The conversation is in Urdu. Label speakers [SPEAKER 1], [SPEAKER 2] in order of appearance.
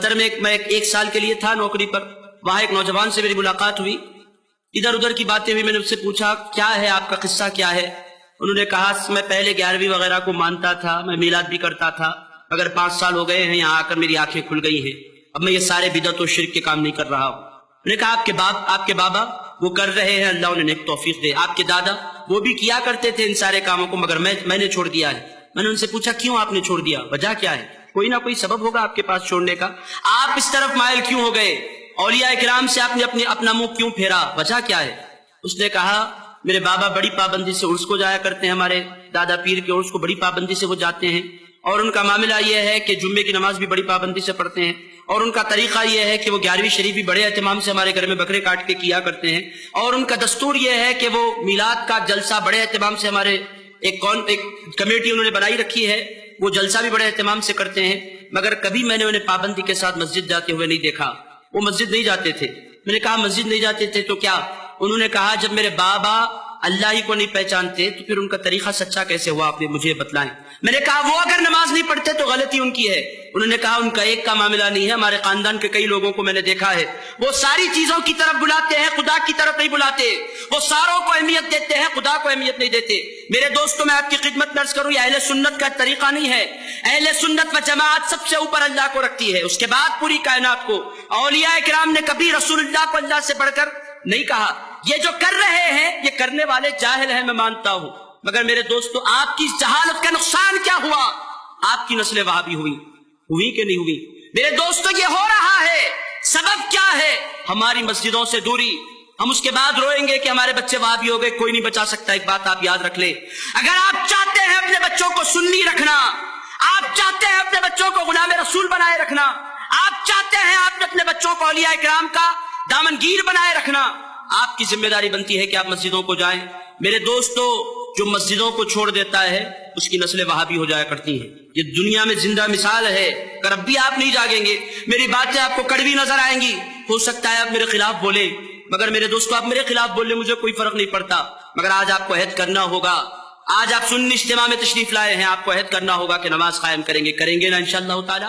[SPEAKER 1] دفتر میں میں ایک سال کے لیے تھا نوکری پر، وہاں ایک نوجوان سے میری ملاقات ہوئی، ادھر ادھر کی باتیں ہوئی، میں نے اس سے پوچھا کیا ہے آپ کا قصہ کیا ہے؟ انہوں نے کہا میں پہلے 11ویں وغیرہ کو مانتا تھا، میں میلاد بھی کرتا تھا، مگر 5 سال ہو گئے ہیں یہاں آ کر میری آنکھیں کھل گئی ہیں، اب میں یہ سارے بدعت و شرک کے کام نہیں کر رہا ہوں۔ میں نے کہا آپ کے بابا وہ کر رہے ہیں، اللہ انہیں نیک توفیق دے، آپ کے دادا وہ بھی کیا کرتے تھے ان سارے کاموں کو، مگر میں نے چھوڑ دیا ہے۔ میں نے ان سے پوچھا کیوں آپ نے چھوڑ دیا، وجہ کیا ہے؟ کوئی نہ کوئی سبب ہوگا آپ کے پاس چھوڑنے کا، آپ اس طرف مائل کیوں ہو گئے؟ اولیاء کرام سے آپ نے اپنا منہ کیوں پھیرا، وجہ کیا ہے؟ اس نے کہا میرے بابا بڑی پابندی سے عرس کو جایا کرتے ہیں، ہمارے دادا پیر کے عرس کو بڑی پابندی سے وہ جاتے ہیں، اور ان کا معاملہ یہ ہے کہ جمعے کی نماز بھی بڑی پابندی سے پڑھتے ہیں، اور ان کا طریقہ یہ ہے کہ وہ 11ویں شریف بھی بڑے اہتمام سے ہمارے گھر میں بکرے کاٹ کے کیا کرتے ہیں، اور ان کا دستور یہ ہے کہ وہ میلاد کا جلسہ بڑے اہتمام سے ہمارے ایک کمیٹی انہوں نے بنائی رکھی ہے، وہ جلسہ بھی بڑے اہتمام سے کرتے ہیں، مگر کبھی میں نے انہیں پابندی کے ساتھ مسجد جاتے ہوئے نہیں دیکھا۔ وہ مسجد نہیں جاتے تھے۔ میں نے کہا مسجد نہیں جاتے تھے تو کیا؟ انہوں نے کہا جب میرے بابا اللہ ہی کو نہیں پہچانتے تو پھر ان کا طریقہ سچا کیسے ہوا، آپ نے مجھے بتلائیں۔ میں نے کہا وہ اگر نماز نہیں پڑھتے تو غلطی ان کی ہے۔ انہوں نے کہا ان کا ایک کا معاملہ نہیں ہے، ہمارے خاندان کے کئی لوگوں کو میں نے دیکھا ہے، وہ ساری چیزوں کی طرف بلاتے ہیں، خدا کی طرف نہیں بلاتے، وہ ساروں کو اہمیت دیتے ہیں، خدا کو اہمیت نہیں دیتے۔ میرے دوستوں میں آپ کی خدمت درج کروں، یہ اہل سنت کا طریقہ نہیں ہے۔ اہل سنت و جماعت سب سے اوپر اللہ کو رکھتی ہے، اس کے بعد پوری کائنات کو۔ اولیاء کرام نے کبھی رسول اللہ کو اللہ سے بڑھ کر نہیں کہا۔ یہ جو کر رہے ہیں یہ کرنے والے جاہل ہیں، میں مانتا ہوں، مگر میرے دوستو آپ کی جہالت کا نقصان کیا ہوا؟ آپ کی نسل وہابی ہوئی کہ نہیں ہوئی؟ میرے دوستو یہ ہو رہا ہے، سبب کیا ہے؟ ہماری مسجدوں سے دوری۔ ہم اس کے بعد روئیں گے کہ ہمارے بچے وہابی ہو گئے، کوئی نہیں بچا سکتا۔ ایک بات آپ یاد رکھ لیں، اگر آپ چاہتے ہیں اپنے بچوں کو سنی رکھنا، آپ چاہتے ہیں اپنے بچوں کو غلام رسول بنائے رکھنا، آپ چاہتے ہیں آپ اپنے بچوں کو اولیاء کرام کا دامنگیر بنائے رکھنا، آپ کی ذمہ داری بنتی ہے کہ آپ مسجدوں کو جائیں۔ میرے دوستو جو مسجدوں کو چھوڑ دیتا ہے اس کی نسلیں وہابی ہو جایا کرتی ہیں، یہ دنیا میں زندہ مثال ہے۔ اگر اب بھی آپ نہیں جاگیں گے، میری باتیں آپ کو کڑوی نظر آئیں گی، ہو سکتا ہے آپ میرے خلاف بولیں، مگر میرے دوستو آپ میرے خلاف بول لیں، مجھے کوئی فرق نہیں پڑتا، مگر آج آپ کو عہد کرنا ہوگا۔ آج آپ سنی اجتماع میں تشریف لائے ہیں، آپ کو عہد کرنا ہوگا کہ نماز قائم کریں گے نا انشاءاللہ تعالی۔